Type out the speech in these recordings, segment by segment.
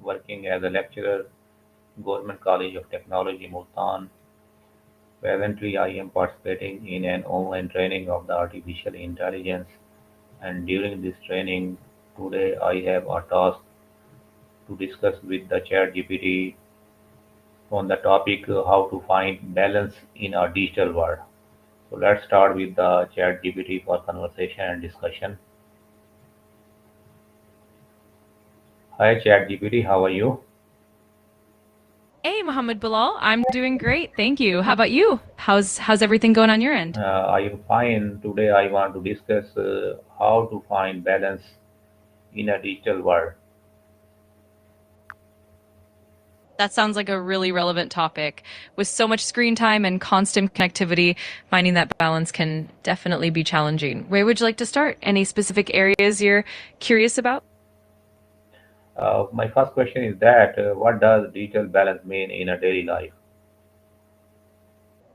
working as a lecturer, Government College of Technology, Multan. Presently, I am participating in an online training of the artificial intelligence, and during this training, today I have a task to discuss with the ChatGPT on the topic how to find balance in a digital world. So let's start with the ChatGPT for conversation and discussion. Hi ChatGPT, how are you? Hey, Mohammed Bilal. I'm doing great. Thank you. How about you? How's everything going on your end? I am fine. Today I want to discuss how to find balance in a digital world. That sounds like a really relevant topic. With so much screen time and constant connectivity, finding that balance can definitely be challenging. Where would you like to start? Any specific areas you're curious about? My first question is that what does digital balance mean in a daily life?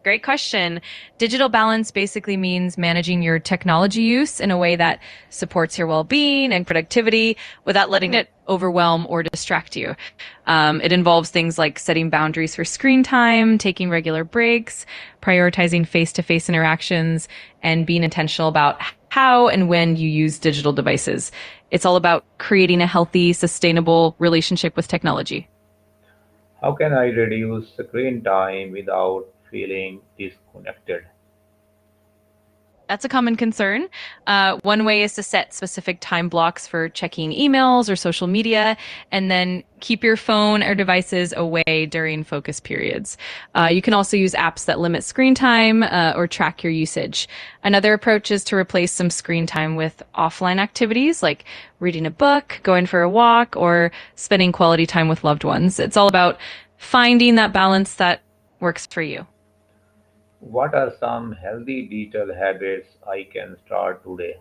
Great question. Digital balance basically means managing your technology use in a way that supports your well-being and productivity without letting it overwhelm or distract you. It involves things like setting boundaries for screen time, taking regular breaks, prioritizing face-to-face interactions, and being intentional about how and when you use digital devices. It's all about creating a healthy, sustainable relationship with technology. How can I reduce screen time without feeling disconnected? That's a common concern. One way is to set specific time blocks for checking emails or social media, and then keep your phone or devices away during focus periods. You can also use apps that limit screen time or track your usage. Another approach is to replace some screen time with offline activities like reading a book, going for a walk, or spending quality time with loved ones. It's all about finding that balance that works for you. What are some healthy digital habits I can start today?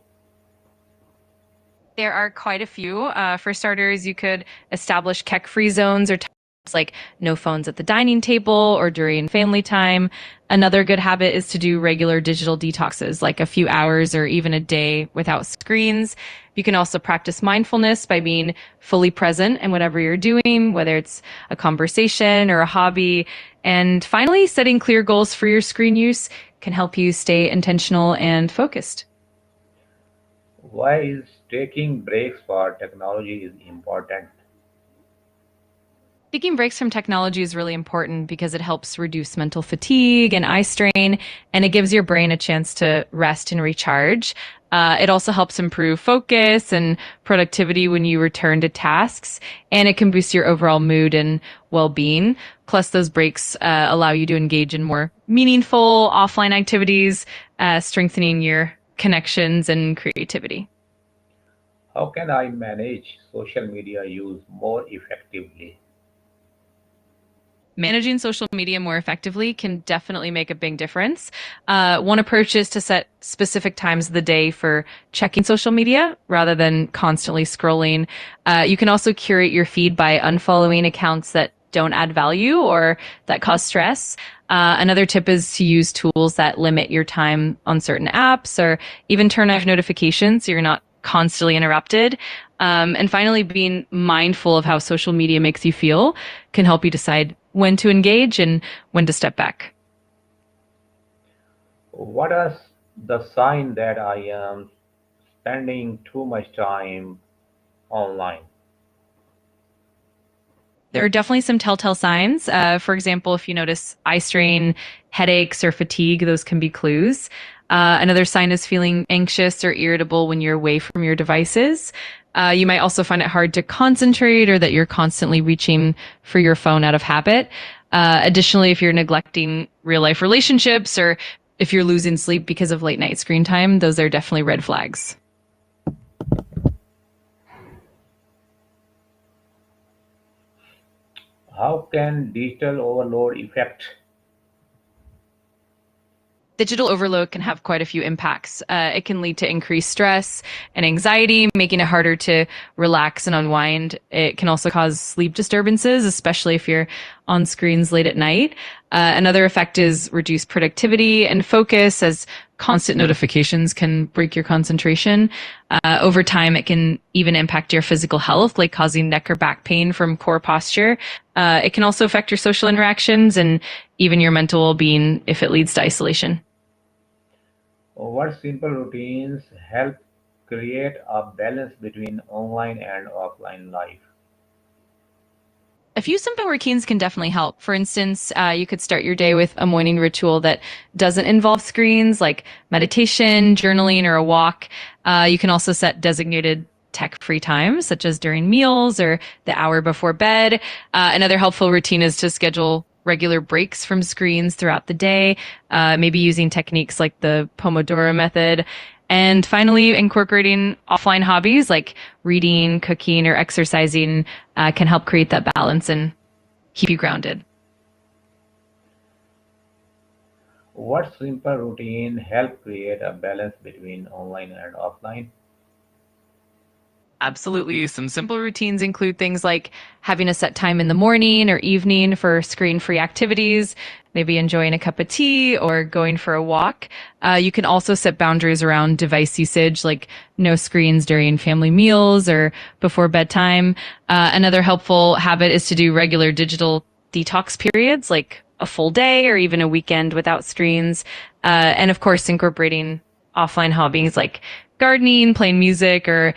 There are quite a few. For starters, you could establish keck-free zones or times like no phones at the dining table or during family time. Another good habit is to do regular digital detoxes, like a few hours or even a day without screens. You can also practice mindfulness by being fully present in whatever you're doing, whether it's a conversation or a hobby. And finally, setting clear goals for your screen use can help you stay intentional and focused. Why is taking breaks for technology is important? Taking breaks from technology is really important because it helps reduce mental fatigue and eye strain, and it gives your brain a chance to rest and recharge. It also helps improve focus and productivity when you return to tasks, and it can boost your overall mood and well-being. Plus, those breaks allow you to engage in more meaningful offline activities, strengthening your connections and creativity. How can I manage social media use more effectively? Managing social media more effectively can definitely make a big difference. One approach is to set specific times of the day for checking social media rather than constantly scrolling. You can also curate your feed by unfollowing accounts that don't add value or that cause stress. Another tip is to use tools that limit your time on certain apps or even turn off notifications so you're not constantly interrupted. And finally, being mindful of how social media makes you feel can help you decide when to engage and when to step back. What are the sign that I am spending too much time online? There are definitely some telltale signs. For example, if you notice eye strain, headaches, or fatigue, those can be clues. Another sign is feeling anxious or irritable when you're away from your devices. You might also find it hard to concentrate or that you're constantly reaching for your phone out of habit. Additionally, if you're neglecting real life relationships or if you're losing sleep because of late night screen time, those are definitely red flags. How can digital overload affect? Digital overload can have quite a few impacts. It can lead to increased stress and anxiety, making it harder to relax and unwind. It can also cause sleep disturbances, especially if you're on screens late at night. Another effect is reduced productivity and focus, as constant notifications can break your concentration. Over time, it can even impact your physical health, like causing neck or back pain from poor posture. It can also affect your social interactions and even your mental well-being if it leads to isolation. What simple routines help create a balance between online and offline life? A few simple routines can definitely help. For instance, you could start your day with a morning ritual that doesn't involve screens, like meditation, journaling, or a walk. You can also set designated tech free times, such as during meals or the hour before bed. Another helpful routine is to schedule regular breaks from screens throughout the day, maybe using techniques like the Pomodoro method. And finally, incorporating offline hobbies like reading, cooking, or exercising can help create that balance and keep you grounded. What simple routine help create a balance between online and offline? Absolutely. Some simple routines include things like having a set time in the morning or evening for screen free activities, maybe enjoying a cup of tea or going for a walk. You can also set boundaries around device usage, like no screens during family meals or before bedtime. Another helpful habit is to do regular digital detox periods, like a full day or even a weekend without screens. And of course, incorporating offline hobbies like gardening, playing music, or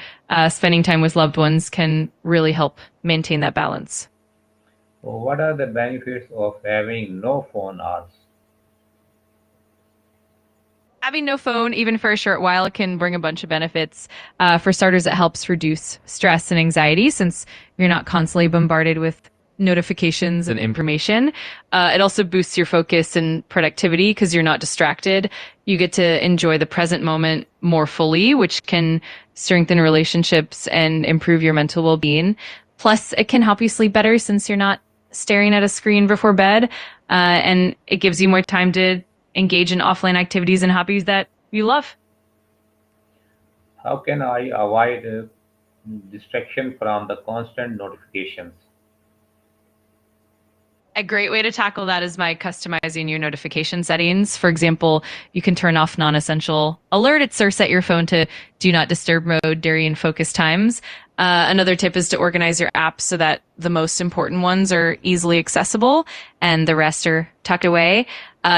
spending time with loved ones can really help maintain that balance. What are the benefits of having no phone hours? Having no phone, even for a short while, can bring a bunch of benefits. For starters, it helps reduce stress and anxiety since you're not constantly bombarded with notifications and information. It also boosts your focus and productivity because you're not distracted. You get to enjoy the present moment more fully, which can strengthen relationships and improve your mental well being. Plus, it can help you sleep better since you're not staring at a screen before bed. And it gives you more time to engage in offline activities and hobbies that you love. How can I avoid distraction from the constant notifications? A great way to tackle that is by customizing your notification settings. For example, you can turn off non-essential alerts or set your phone to do not disturb mode during focus times. Another tip is to organize your apps so that the most important ones are easily accessible and the rest are tucked away.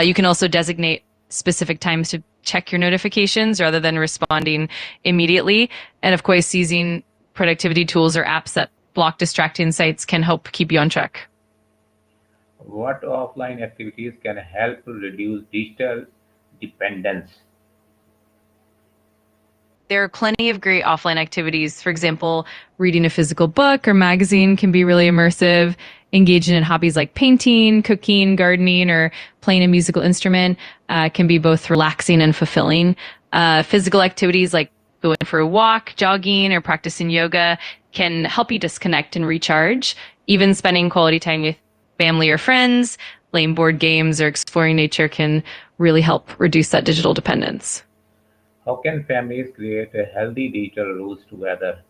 You can also designate specific times to check your notifications rather than responding immediately. And of course, using productivity tools or apps that block distracting sites can help keep you on track. What offline activities can help to reduce digital dependence? There are plenty of great offline activities. For example, reading a physical book or magazine can be really immersive. Engaging in hobbies like painting, cooking, gardening, or playing a musical instrument can be both relaxing and fulfilling. Physical activities like going for a walk, jogging, or practicing yoga can help you disconnect and recharge. Even spending quality time with family or friends, playing board games, or exploring nature can really help reduce that digital dependence. How can families create a healthy digital rules together?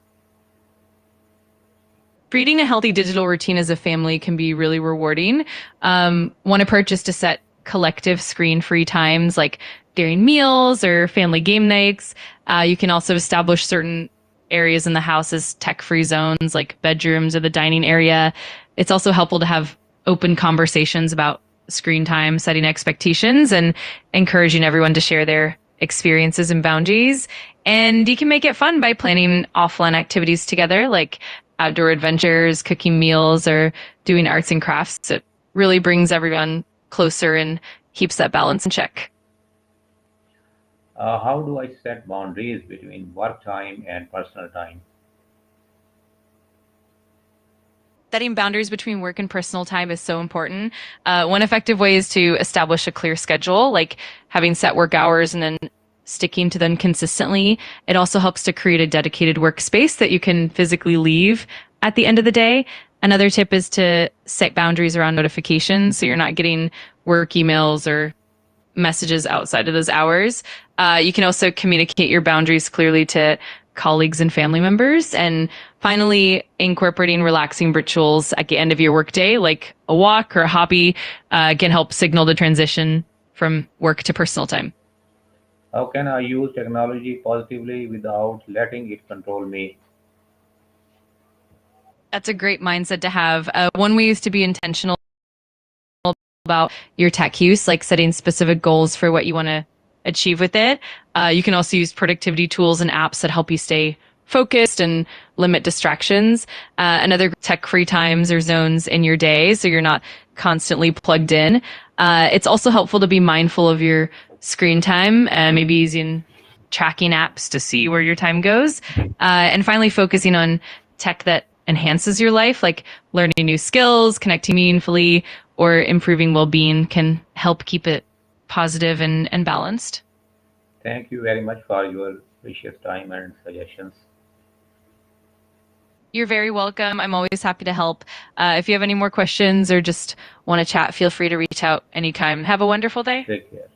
Creating a healthy digital routine as a family can be really rewarding. One approach is to set collective screen free times like during meals or family game nights. You can also establish certain areas in the house as tech free zones like bedrooms or the dining area. It's also helpful to have open conversations about screen time, setting expectations, and encouraging everyone to share their experiences and boundaries. And you can make it fun by planning offline activities together, like outdoor adventures, cooking meals, or doing arts and crafts. It really brings everyone closer and keeps that balance in check. How do I set boundaries between work time and personal time? Setting boundaries between work and personal time is so important. One effective way is to establish a clear schedule, like having set work hours and then sticking to them consistently. It also helps to create a dedicated workspace that you can physically leave at the end of the day. Another tip is to set boundaries around notifications so you're not getting work emails or messages outside of those hours. You can also communicate your boundaries clearly to colleagues and family members. And finally, incorporating relaxing rituals at the end of your workday, like a walk or a hobby, can help signal the transition from work to personal time. How can I use technology positively without letting it control me? That's a great mindset to have. One way is to be intentional about your tech use, like setting specific goals for what you want to achieve with it. You can also use productivity tools and apps that help you stay focused and limit distractions. Another tech free times or zones in your day so you're not constantly plugged in. It's also helpful to be mindful of your screen time, maybe using tracking apps to see where your time goes. And finally, focusing on tech that enhances your life, like learning new skills, connecting meaningfully, or improving well being can help keep it positive and balanced. Thank you very much for your precious time and suggestions. You're very welcome. I'm always happy to help. If you have any more questions or just want to chat, feel free to reach out anytime. Have a wonderful day. Take care.